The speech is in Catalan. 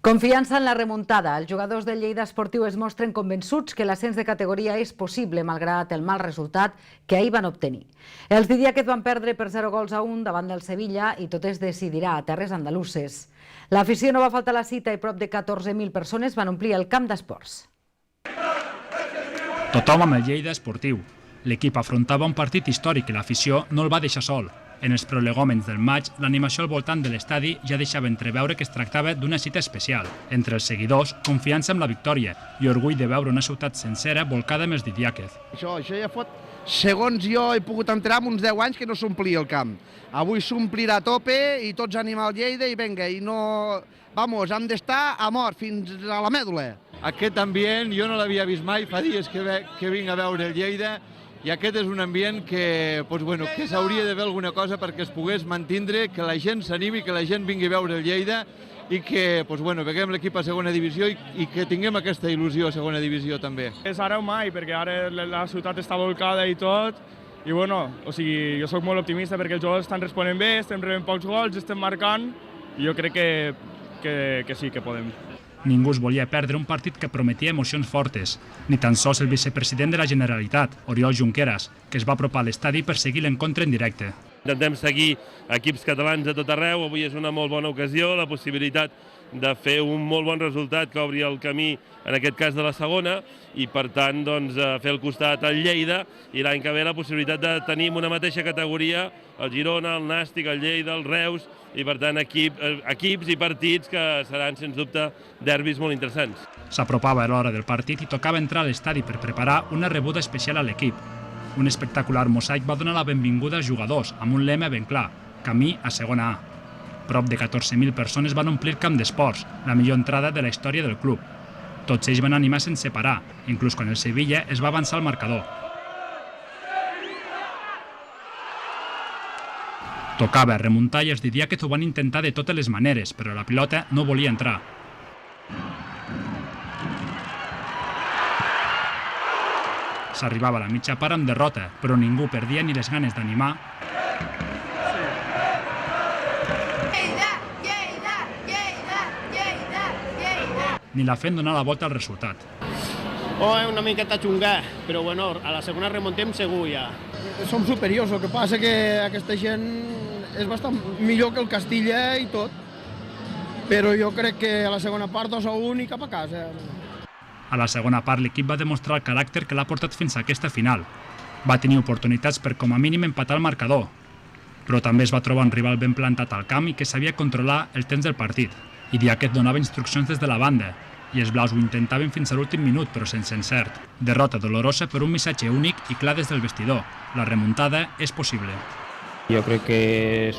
Confiança en la remuntada. Els jugadors del Lleida Esportiu es mostren convençuts que l'ascens de categoria és possible, malgrat el mal resultat que ahir van obtenir. Els Didiàquez van perdre per 0-1 davant del Sevilla i tot es decidirà a terres andaluses. L'afició no va faltar a la cita i prop de 14.000 persones van omplir el camp d'esports. Tothom amb el Lleida Esportiu. L'equip afrontava un partit històric i l'afició no el va deixar sol. En els prolegòmens del maig, l'animació al voltant de l'estadi ja deixava entreveure que es tractava d'una cita especial. Entre els seguidors, confiança en la victòria i orgull de veure una ciutat sencera volcada amb els Didiàquez. Això ja fot, segons jo he pogut entrar amb uns 10 anys que no s'omplia el camp. Avui s'omplirà a tope i tots animar el Lleida i vinga, i no... Vamos, hem d'estar a mort fins a la mèdula. Aquest ambient jo no l'havia vist mai, fa dies que vinc a veure el Lleida, i aquest és un ambient que s'hauria de fer alguna cosa perquè es pogués mantindre, que la gent s'animi, que la gent vingui a veure el Lleida i que veiem l'equip a segona divisió i que tinguem aquesta il·lusió a segona divisió també. És ara o mai, perquè ara la ciutat està volcada i tot, i jo soc molt optimista perquè els jugadors estan responent bé, estem rebent pocs gols, estem marcant, i jo crec que sí, que podem. Ningú es volia perdre un partit que prometia emocions fortes, ni tan sols el vicepresident de la Generalitat, Oriol Junqueras, que es va apropar a l'estadi per seguir l'encontre en directe. Intentem seguir equips catalans a tot arreu, avui és una molt bona ocasió, la possibilitat de fer un molt bon resultat que obri el camí, en aquest cas de la segona, i per tant fer el costat al Lleida, i l'any que ve la possibilitat de tenir una mateixa categoria el Girona, el Nàstic, el Lleida, el Reus, i per tant equips i partits que seran sens dubte derbis molt interessants. S'apropava l'hora del partit i tocava entrar a l'estadi per preparar una rebuda especial a l'equip. Un espectacular mosaic va donar la benvinguda als jugadors amb un lema ben clar: camí a segona A. Prop de 14.000 persones van omplir el camp d'esports, la millor entrada de la història del club. Tots ells van animar sense parar, inclús quan el Sevilla es va avançar al marcador. Tocava remuntar i els Didiàquez ho van intentar de totes les maneres, però la pilota no volia entrar. S'arribava a la mitja part amb derrota, però ningú perdia ni les ganes d'animar ni la fe en donar la volta al resultat. És una miqueta xunga, però a la segona remuntem segur ja. Som superiors, el que passa que aquesta gent és bastant millor que el Castilla i tot, però jo crec que a la segona part 2-1 i cap a casa. A la segona part l'equip va demostrar el caràcter que l'ha portat fins a aquesta final. Va tenir oportunitats per com a mínim empatar el marcador, però també es va trobar un rival ben plantat al camp i que sabia controlar el temps del partit. I Didiàquez donava instruccions des de la banda, i els blaus ho intentaven fins a l'últim minut, però sense encert. Derrota dolorosa per un missatge únic i clar des del vestidor: la remuntada és possible. Jo crec que és